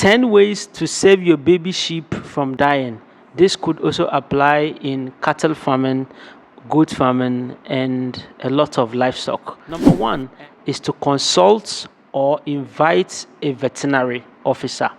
10 ways to save your baby sheep from dying. This could also apply in cattle farming, goat farming, and a lot of livestock. Number one is to consult or invite a veterinary officer.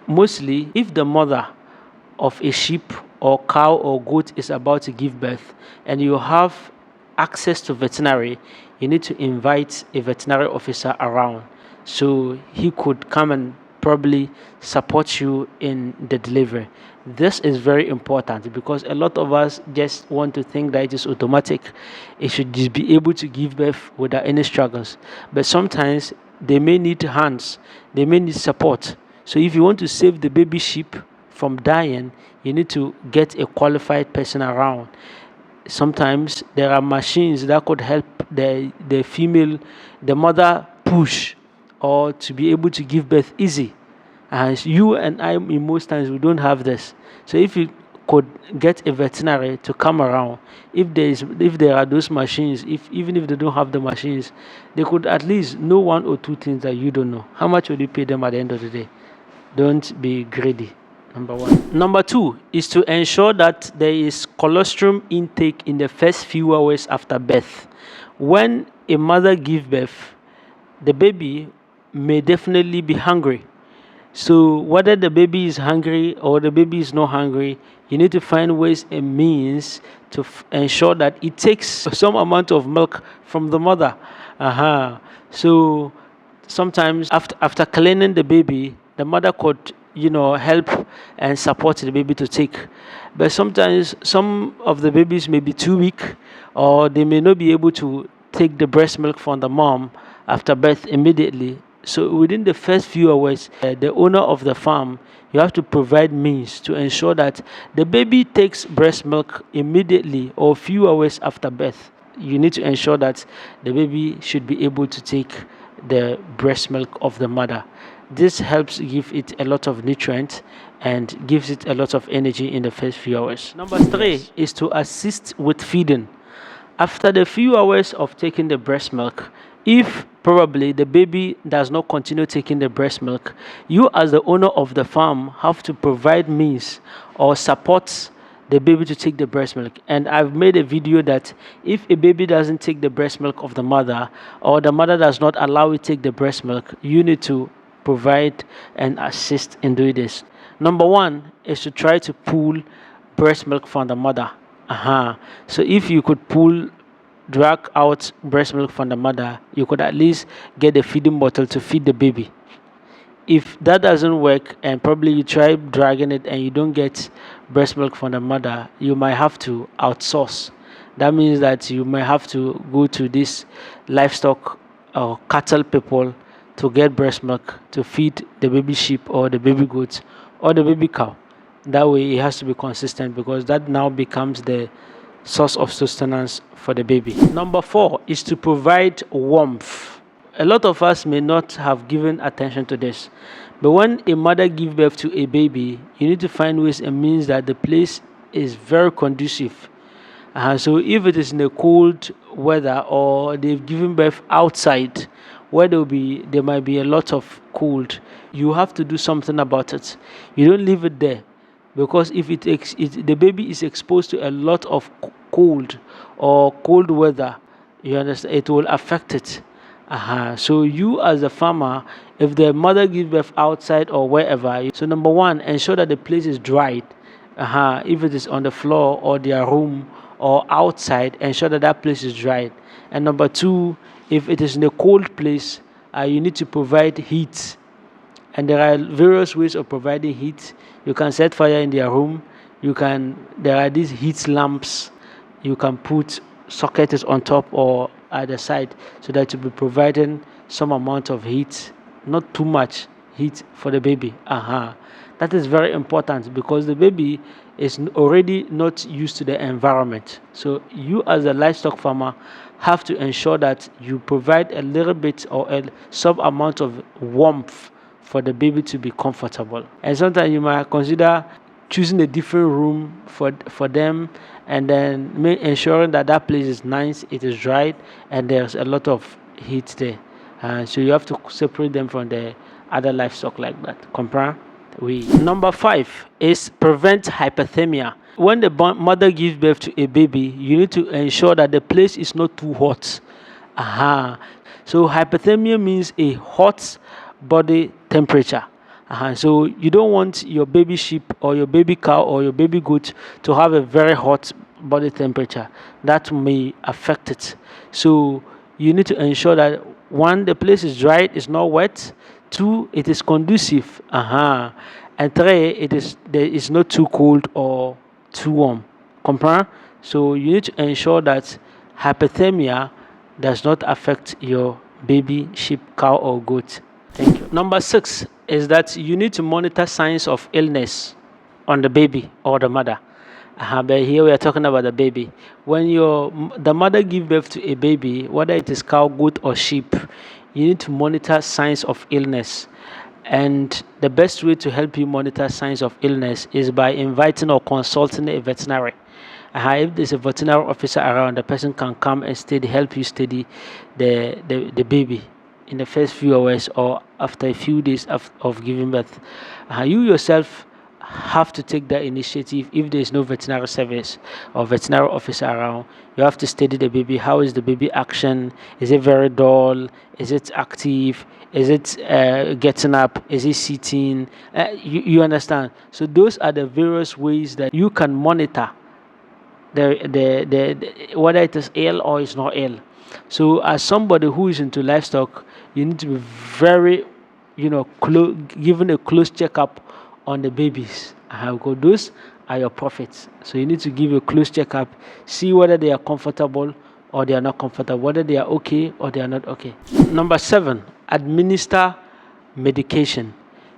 Mostly, if the mother of a sheep or cow or goat is about to give birth and you have access to veterinary, you need to invite a veterinary officer around so he could come and probably support you in the delivery. This is very important because a lot of us just want to think that it is automatic. It should just be able to give birth without any struggles. But sometimes they may need hands, they may need support. So if you want to save the baby sheep from dying, you need to get a qualified person around. Sometimes there are machines that could help the mother push or to be able to give birth easy. And you and I, in most times, we don't have this. So if you could get a veterinary to come around, if there are those machines, even if they don't have the machines, they could at least know one or two things that you don't know. How much would you pay them at the end of the day? Don't be greedy. Number one. Number two is to ensure that there is colustrum intake in the first few hours after birth. When a mother gives birth, the baby may definitely be hungry. So whether the baby is hungry or the baby is not hungry, you need to find ways and means to ensure that it takes some amount of milk from the mother. So sometimes after cleaning the baby, the mother could help and support the baby to take. But sometimes some of the babies may be too weak or they may not be able to take the breast milk from the mom after birth immediately. So within the first few hours, the owner of the farm, you have to provide means to ensure that the baby takes breast milk immediately or a few hours after birth. You need to ensure that the baby should be able to take the breast milk of the mother. This helps give it a lot of nutrients and gives it a lot of energy in the first few hours. Number three is to assist with feeding. After the few hours of taking the breast milk, if probably the baby does not continue taking the breast milk, you as the owner of the farm have to provide means or support the baby to take the breast milk. And I've made a video that if a baby doesn't take the breast milk of the mother or the mother does not allow it to take the breast milk, you need to provide and assist in doing this. Number one is to try to pull breast milk from the mother. So if you could drag out breast milk from the mother, you could at least get a feeding bottle to feed the baby. If that doesn't work and probably you try dragging it and you don't get breast milk from the mother, you might have to outsource. That means that you might have to go to this livestock or cattle people to get breast milk to feed the baby sheep or the baby goats or the baby cow. That way it has to be consistent because that now becomes the source of sustenance for the baby. Number four is to provide warmth. A lot of us may not have given attention to this, but when a mother gives birth to a baby, you need to find ways and means that the place is very conducive. So if it is in a cold weather or they've given birth outside where there might be a lot of cold, you have to do something about it. You don't leave it there, because if the baby is exposed to a lot of cold or cold weather, you understand, it will affect it. So you as a farmer, if the mother gives birth outside or wherever, so number one, ensure that the place is dried. If it is on the floor or their room or outside, ensure that that place is dried. And number two, if it is in a cold place, you need to provide heat. And there are various ways of providing heat. You can set fire in their room. There are these heat lamps. You can put sockets on top or at the side so that you'll be providing some amount of heat, not too much heat for the baby. That is very important because the baby is already not used to the environment. So you as a livestock farmer have to ensure that you provide a little bit or some amount of warmth for the baby to be comfortable. And sometimes you might consider choosing a different room for them, and then ensuring that that place is nice, it is dried, and there's a lot of heat there. So you have to separate them from the other livestock like that. Comprehend? We. Number 5 is prevent hyperthemia. When the mother gives birth to a baby, you need to ensure that the place is not too hot. So hypothermia means a hot body temperature. So you don't want your baby sheep or your baby cow or your baby goat to have a very hot body temperature. That may affect it. So you need to ensure that 1, the place is dry, it's not wet. 2, it is conducive. And 3, there is not too cold or too warm. Comprehend? So you need to ensure that hypothermia does not affect your baby sheep, cow, or goat. Thank you. Number 6 is that you need to monitor signs of illness on the baby or the mother. But here we are talking about the baby. When the mother gives birth to a baby, whether it is cow, goat, or sheep, you need to monitor signs of illness. And the best way to help you monitor signs of illness is by inviting or consulting a veterinary. If there's a veterinary officer around, the person can come and help you study the baby in the first few hours or after a few days of giving birth. You yourself have to take that initiative. If there is no veterinary service or veterinary officer around, you have to study the baby. How is the baby action? Is it very dull? Is it active? Is it getting up? Is it sitting? You understand? So those are the various ways that you can monitor whether it is ill or it's not ill. So as somebody who is into livestock, you need to be very, given a close checkup on the babies. Because those are your profits. So you need to give a close checkup, see whether they are comfortable or they are not comfortable, whether they are okay or they are not okay. Number 7, administer medication.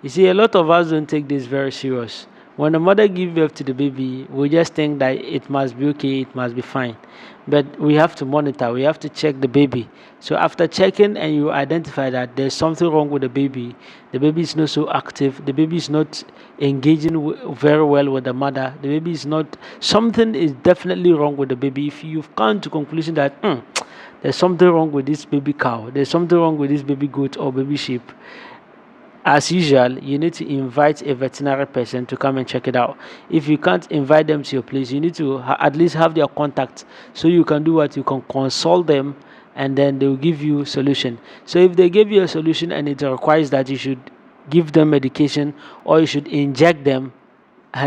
You see, a lot of us don't take this very serious. When the mother gives birth to the baby, we just think that it must be okay, it must be fine. But we have to monitor, we have to check the baby. So after checking and you identify that there's something wrong with the baby is not so active, the baby is not engaging very well with the mother, the baby is not, something is definitely wrong with the baby. If you've come to conclusion that there's something wrong with this baby cow, there's something wrong with this baby goat or baby sheep, as usual, you need to invite a veterinary person to come and check it out. If you can't invite them to your place, you need to at least have their contact, so you can do what? You can consult them and then they will give you a solution. So if they give you a solution and it requires that you should give them medication or you should inject them,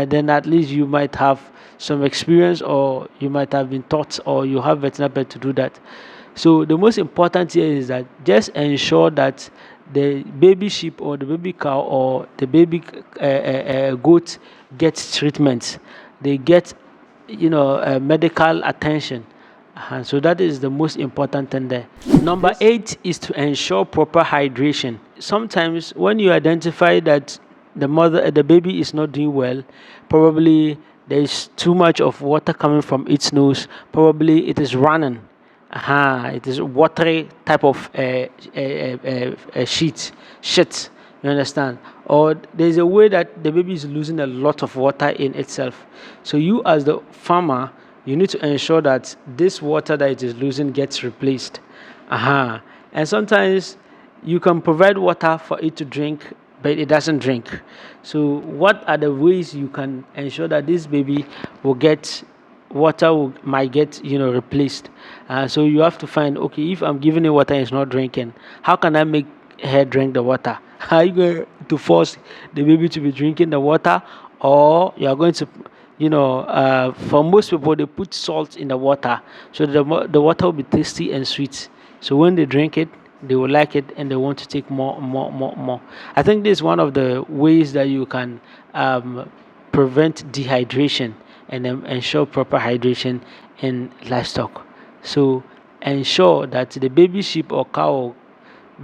then at least you might have some experience or you might have been taught or you have veterinary to do that. So the most important here is that just ensure that the baby sheep or the baby cow or the baby goat gets treatment. They get, medical attention. So that is the most important thing there. Number 8 is to ensure proper hydration. Sometimes when you identify that the baby is not doing well, probably there is too much of water coming from its nose. Probably it is running. It is watery type of shit. You understand? Or there's a way that the baby is losing a lot of water in itself. So you as the farmer, you need to ensure that this water that it is losing gets replaced. And sometimes you can provide water for it to drink, but it doesn't drink. So what are the ways you can ensure that this baby will get might get replaced? So you have to find, okay, if I'm giving it water and it's not drinking, how can I make her drink the water? Are you going to force the baby to be drinking the water, or you are going to for most people they put salt in the water so the water will be tasty and sweet, so when they drink it they will like it and they want to take more. I think this is one of the ways that you can prevent dehydration and ensure proper hydration in livestock. So ensure that the baby sheep or cow or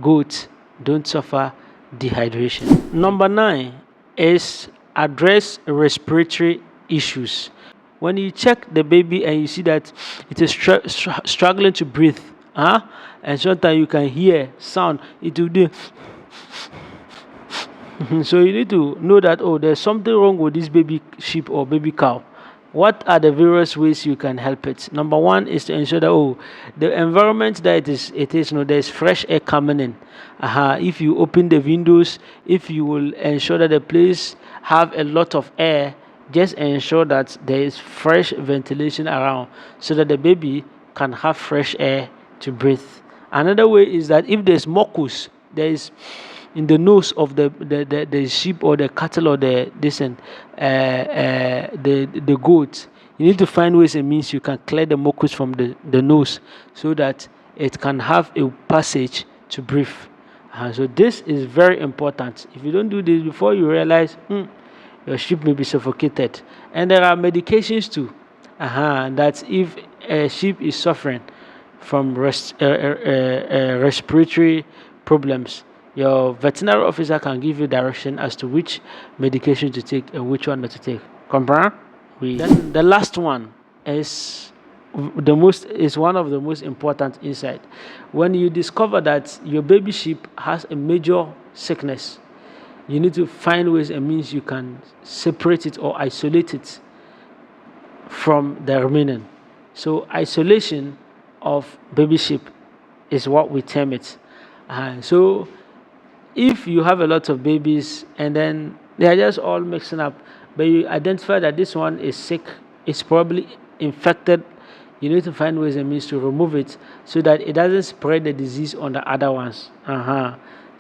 goat don't suffer dehydration. Number 9 is address respiratory issues. When you check the baby and you see that it is struggling to breathe, and sometimes you can hear sound, it will do. So you need to know that, there's something wrong with this baby sheep or baby cow. What are the various ways you can help it? Number one is to ensure that the environment that it is there's fresh air coming in. If you open the windows, if you will ensure that the place have a lot of air, just ensure that there is fresh ventilation around so that the baby can have fresh air to breathe. Another way is that if there's mocus, there is in the nose of the sheep or the cattle or the goat, you need to find ways and means you can clear the mucus from the nose so that it can have a passage to breathe. So this is very important. If you don't do this before you realize your sheep may be suffocated. And there are medications too, that if a sheep is suffering from respiratory problems, your veterinary officer can give you direction as to which medication to take and which one not to take. Comprehend? Then the last one is one of the most important insight. When you discover that your baby sheep has a major sickness, you need to find ways and means you can separate it or isolate it from the remaining. So isolation of baby sheep is what we term it. So if you have a lot of babies and then they are just all mixing up, but you identify that this one is sick, it's probably infected, you need to find ways and means to remove it so that it doesn't spread the disease on the other ones.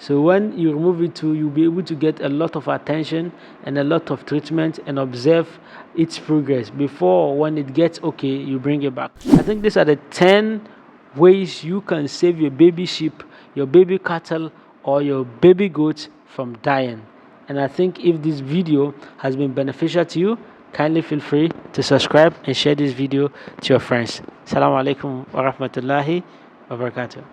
So when you remove it too, you'll be able to get a lot of attention and a lot of treatment and observe its progress before when it gets okay, you bring it back. I think these are the 10 ways you can save your baby sheep, your baby cattle, or your baby goat from dying. And I think if this video has been beneficial to you, kindly feel free to subscribe and share this video to your friends. Assalamu alaikum wa rahmatullahi wa barakatuh.